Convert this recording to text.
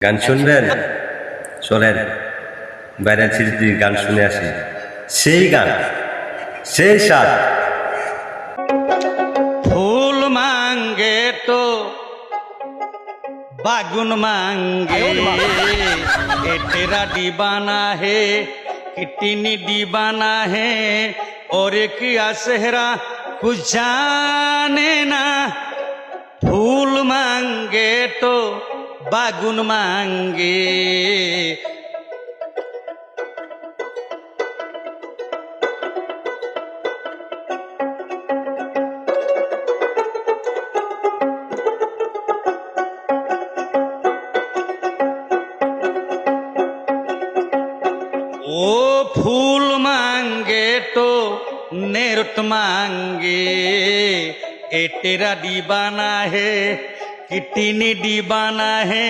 গান শুনবেন? চলেন ভাইরাল সিরিজ গান শুনে আসি। সেই গান, সেই স্বাদ। फूल मांगे तो बागुन मांगे, ये तेरा दीवाना है कितनी दीवाना है, और एक असहरा कुछ जाने ना। फूल मांगे तो बागुन मांगे। ओ फूल मांगे तो नेरुत मांगे, ए तेरा दीवाना है कितनी दीवाना है,